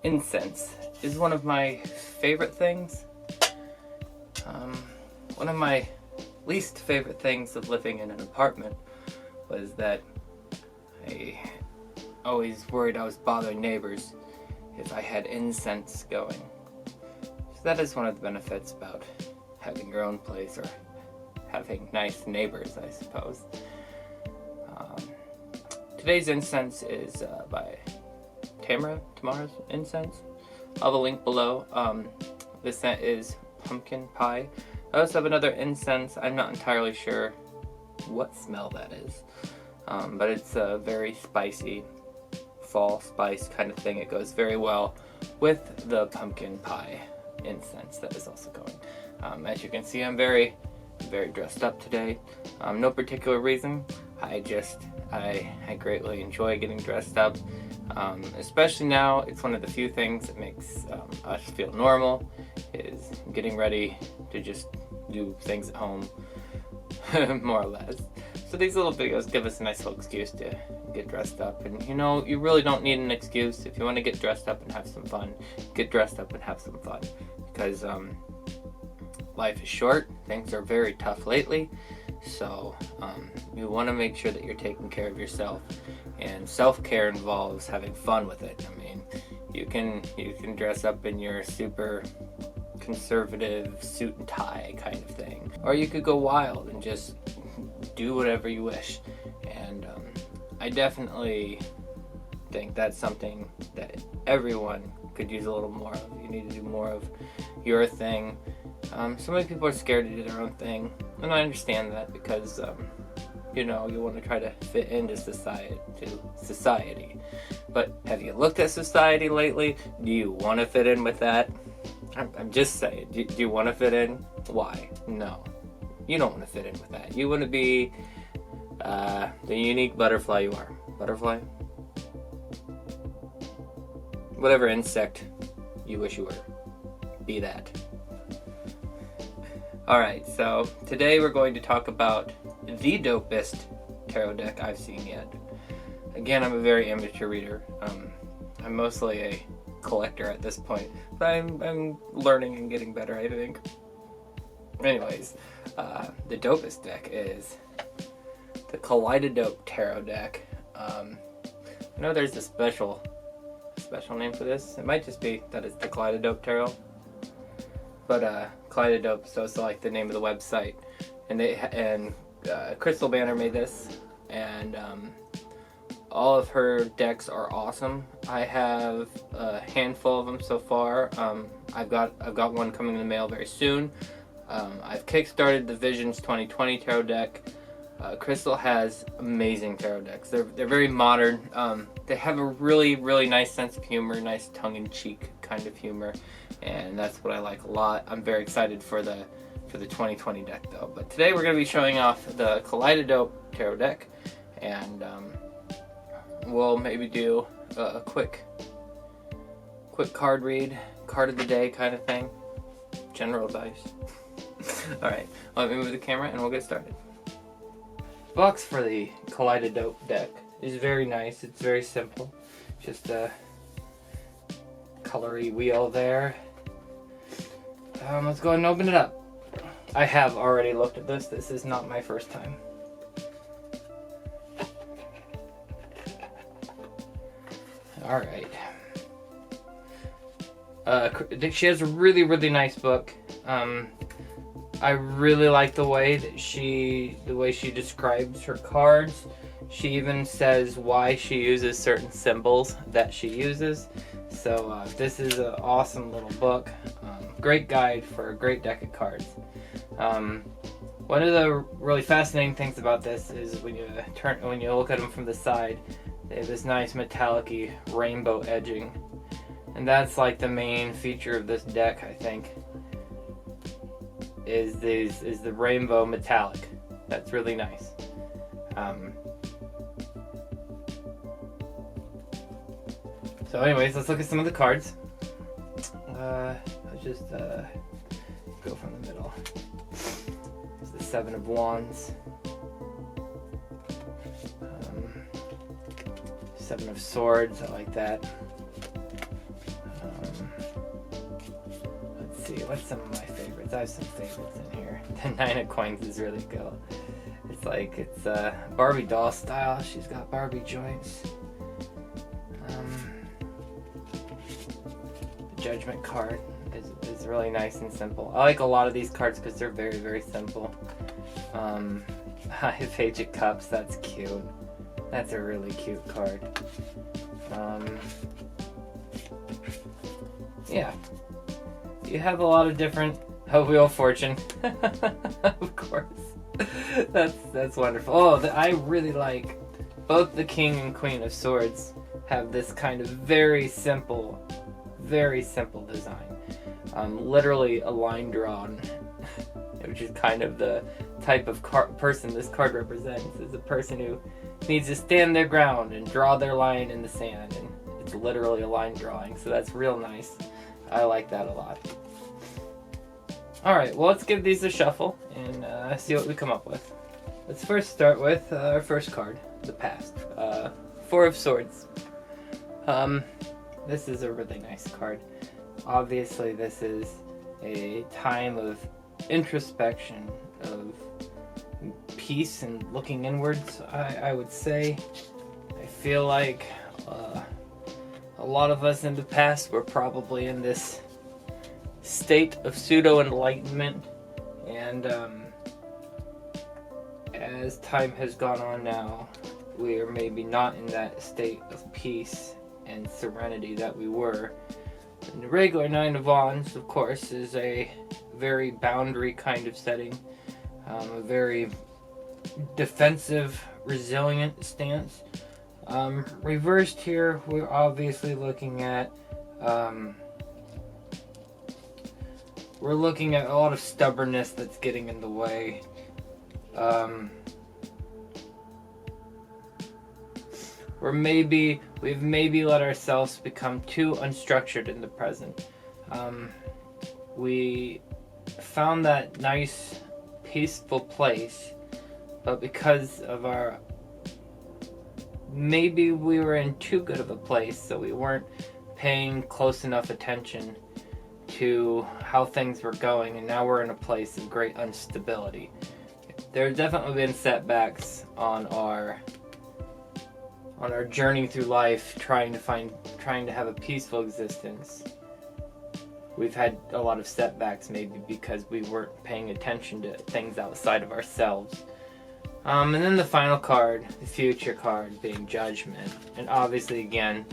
Incense is one of my favorite things. One of my least favorite things of living in an apartment was that I always worried I was bothering neighbors if I had incense going. So that is one of the benefits about having your own place, or having nice neighbors, I suppose. Today's incense is by Tamara's Incense. I'll have a link below. This scent is pumpkin pie. I also have another incense. I'm not entirely sure what smell that is, but it's a very spicy fall spice kind of thing. It goes very well with the pumpkin pie incense that is also going. As you can see, I'm very dressed up today. No particular reason. I greatly enjoy getting dressed up. Especially now, it's one of the few things that makes us feel normal, is getting ready to just do things at home, more or less. So these little videos give us a nice little excuse to get dressed up. And you know, you really don't need an excuse. If you want to get dressed up and have some fun, get dressed up and have some fun. Because life is short, things are very tough lately. So you want to make sure that you're taking care of yourself, and self-care involves having fun with it. I mean, you can dress up in your super conservative suit and tie kind of thing, or you could go wild and just do whatever you wish. And I definitely think that's something that everyone could use a little more of. You need to do more of your thing. So many people are scared to do their own thing, and I understand that, because you know, you want to try to fit into society. But have you looked at society lately? Do you want to fit in with that? I'm just saying, do you want to fit in? Why? No, you don't want to fit in with that. You want to be the unique butterfly you are. Butterfly? Whatever insect you wish you were. Be that. Alright, so today we're going to talk about the dopest tarot deck I've seen yet. Again, I'm a very amateur reader. I'm mostly a collector at this point, but I'm learning and getting better, I think. Anyways, the dopest deck is the Kaleidadope Tarot Deck. I know there's a special name for this. It might just be that it's the Kaleidadope Tarot. But Kaleidadope, so it's like the name of the website, and Crystal Banner made this, and all of her decks are awesome. I have a handful of them so far. I've got one coming in the mail very soon. I've kickstarted the Visions 2020 tarot deck. Crystal has amazing tarot decks. They're very modern. They have a really nice sense of humor, nice tongue-in-cheek kind of humor, and that's what I like a lot. I'm very excited for the 2020 deck though. But today we're going to be showing off the Kaleidadope Tarot Deck, and we'll maybe do a quick card read, card of the day kind of thing, general advice. Alright, let me move the camera and we'll get started. The box for the Kaleidadope deck is very nice. It's very simple. Just a colory wheel there. Let's go ahead and open it up. I have already looked at this. This is not my first time. Alright. She has a really nice book. I really like the way she describes her cards. She even says why she uses certain symbols that she uses. So this is an awesome little book. Great guide for a great deck of cards. One of the really fascinating things about this is when you look at them from the side, they have this nice metallic-y rainbow edging, and that's like the main feature of this deck, I think. Is the rainbow metallic. That's really nice. So anyways, let's look at some of the cards. Let's just go from the middle. It's the Seven of Wands. Seven of Swords, I like that. what's some of my favorites? I have some favorites in here. The 9 of Coins is really cool. It's Barbie doll style. She's got Barbie joints. The Judgment card is really nice and simple. I like a lot of these cards because they're very, very simple. Page of Cups, that's cute. That's a really cute card. Yeah. You have a lot of different Wheel of Fortune. Of course. That's wonderful. Oh, I really like both the King and Queen of Swords have this kind of very simple design. Literally a line drawn, which is kind of the type of person this card represents, is a person who needs to stand their ground and draw their line in the sand, and it's literally a line drawing, so that's real nice. I like that a lot. Alright, well, let's give these a shuffle and see what we come up with. Let's first start with our first card, the Past. 4 of Swords. This is a really nice card. Obviously, this is a time of introspection, of peace and looking inwards, I would say. I feel like a lot of us in the past were probably in this state of pseudo-enlightenment, and as time has gone on now, we are maybe not in that state of peace and serenity that we were. And the regular 9 of Wands, of course, is a very boundary kind of setting, a very defensive, resilient stance. Reversed here, we're obviously looking at we're looking at a lot of stubbornness that's getting in the way. We've maybe let ourselves become too unstructured in the present. We found that nice, peaceful place, but because of maybe we were in too good of a place, so we weren't paying close enough attention to how things were going, and now we're in a place of great instability. There have definitely been setbacks on our journey through life, trying to have a peaceful existence. We've had a lot of setbacks, maybe because we weren't paying attention to things outside of ourselves. And then the final card, the Future card, being Judgment. And obviously, again,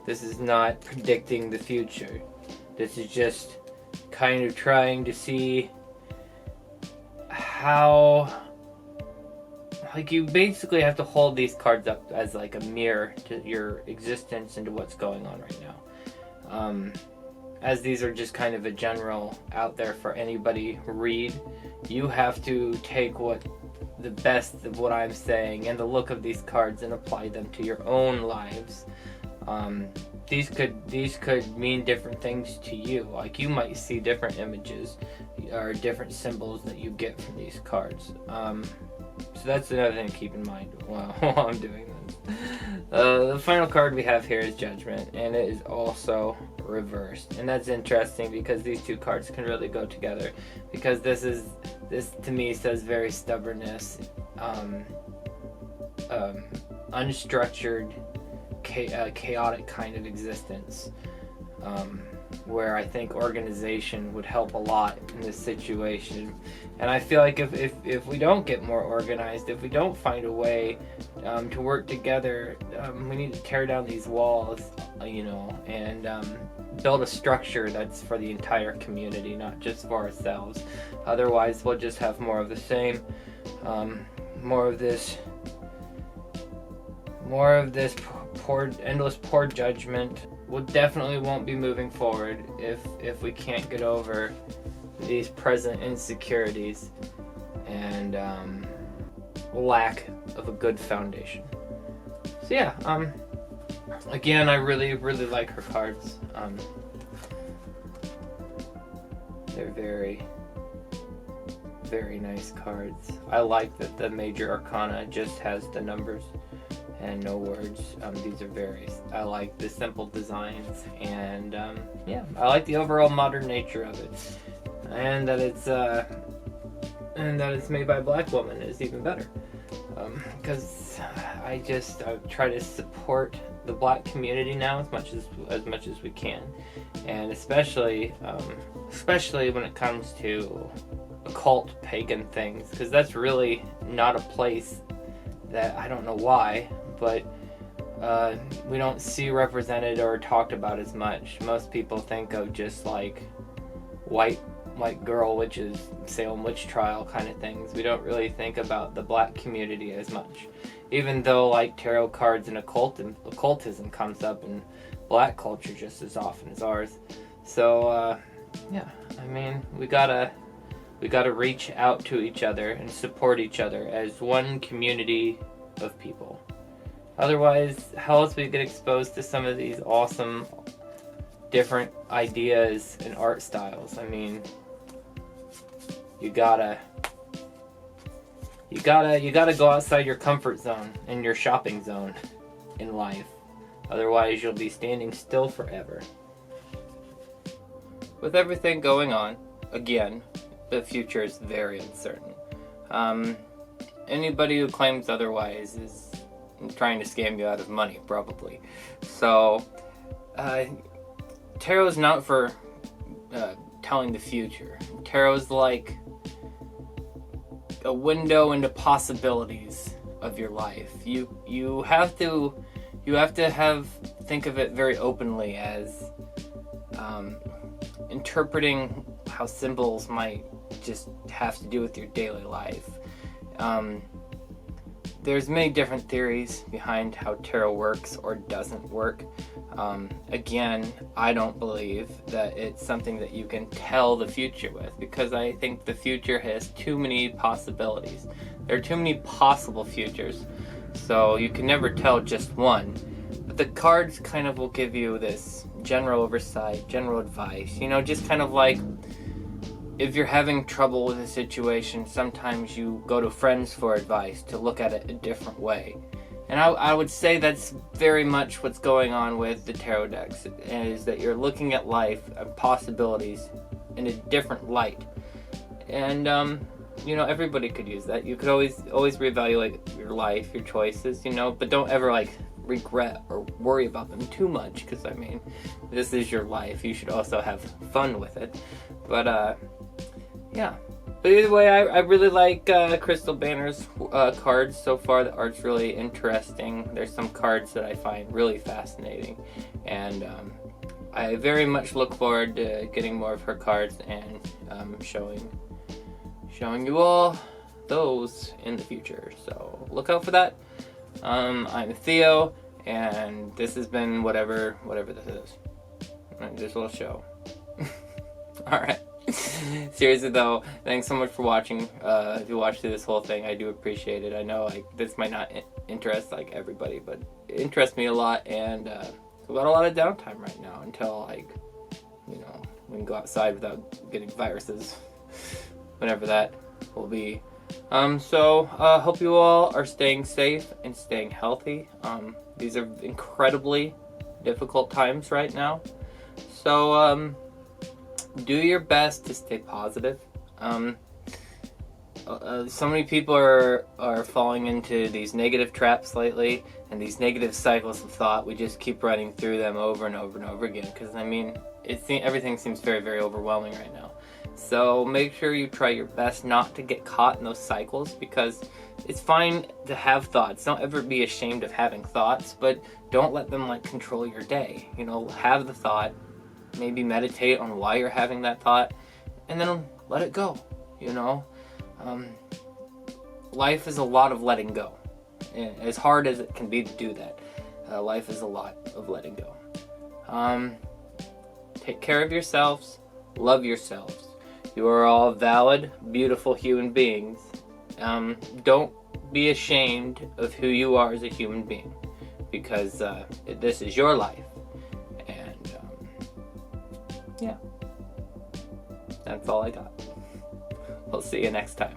this is not predicting the future. This is just kind of trying to see how, like, you basically have to hold these cards up as like a mirror to your existence and to what's going on right now. As these are just kind of a general out there for anybody read, you have to take the best of what I'm saying and the look of these cards and apply them to your own lives. These could mean different things to you. Like, you might see different images or different symbols that you get from these cards. So that's another thing to keep in mind while I'm doing this. The final card we have here is Judgment, and it is also reversed. And that's interesting because these two cards can really go together, because this to me says very stubbornness, unstructured, chaotic kind of existence, where I think organization would help a lot in this situation. And I feel like if we don't get more organized, if we don't find a way to work together, we need to tear down these walls, and build a structure that's for the entire community, not just for ourselves. Otherwise, we'll just have more of the same, more of this endless poor judgment. We definitely won't be moving forward if we can't get over these present insecurities and lack of a good foundation. So yeah, again, I really like her cards. They're very, very nice cards. I like that the Major Arcana just has the numbers and no words. These are I like the simple designs, and yeah, I like the overall modern nature of it. and that it's made by a black woman is even better. Because I try to support the black community now as much as we can, and especially when it comes to occult pagan things, because that's really not a place that, I don't know why, but we don't see represented or talked about as much. Most people think of just like white girl witches, Salem witch trial kind of things. We don't really think about the black community as much, even though like tarot cards and occultism comes up in black culture just as often as ours. So yeah, I mean, we gotta reach out to each other and support each other as one community of people. Otherwise, how else we get exposed to some of these awesome different ideas and art styles? I mean, you gotta go outside your comfort zone and your shopping zone in life. Otherwise, you'll be standing still forever. With everything going on, again, the future is very uncertain. Anybody who claims otherwise is trying to scam you out of money, probably. So, tarot is not for telling the future. Tarot is like a window into possibilities of your life. You have to think of it very openly as interpreting how symbols might just have to do with your daily life. There's many different theories behind how tarot works or doesn't work. Again, I don't believe that it's something that you can tell the future with, because I think the future has too many possibilities. There are too many possible futures, so you can never tell just one. But the cards kind of will give you this general oversight, general advice, just kind of like if you're having trouble with a situation, sometimes you go to friends for advice to look at it a different way. And I would say that's very much what's going on with the tarot decks, is that you're looking at life and possibilities in a different light. And, everybody could use that. You could always reevaluate your life, your choices, but don't ever, regret or worry about them too much, because, this is your life. You should also have fun with it. But, yeah. But either way, I really like Crystal Banner's cards so far. The art's really interesting. There's some cards that I find really fascinating. And I very much look forward to getting more of her cards and showing you all those in the future. So look out for that. I'm Theo, and this has been whatever this is. This little show. Alright. Seriously though, thanks so much for watching. If you watched through this whole thing, I do appreciate it. I know this might not interest everybody, but it interests me a lot, and we've got a lot of downtime right now until we can go outside without getting viruses, whenever that will be. So hope you all are staying safe and staying healthy. These are incredibly difficult times right now, so do your best to stay positive. So many people are falling into these negative traps lately, and these negative cycles of thought. We just keep running through them over and over and over again, because everything seems very, very overwhelming right now. So make sure you try your best not to get caught in those cycles, because it's fine to have thoughts. Don't ever be ashamed of having thoughts, but don't let them control your day. Have the thought, maybe meditate on why you're having that thought, and then let it go. Life is a lot of letting go, and as hard as it can be to do that, life is a lot of letting go. Take care of yourselves, love yourselves. You are all valid, beautiful human beings. Don't be ashamed of who you are as a human being, because this is your life. Yeah, that's all I got. We'll see you next time.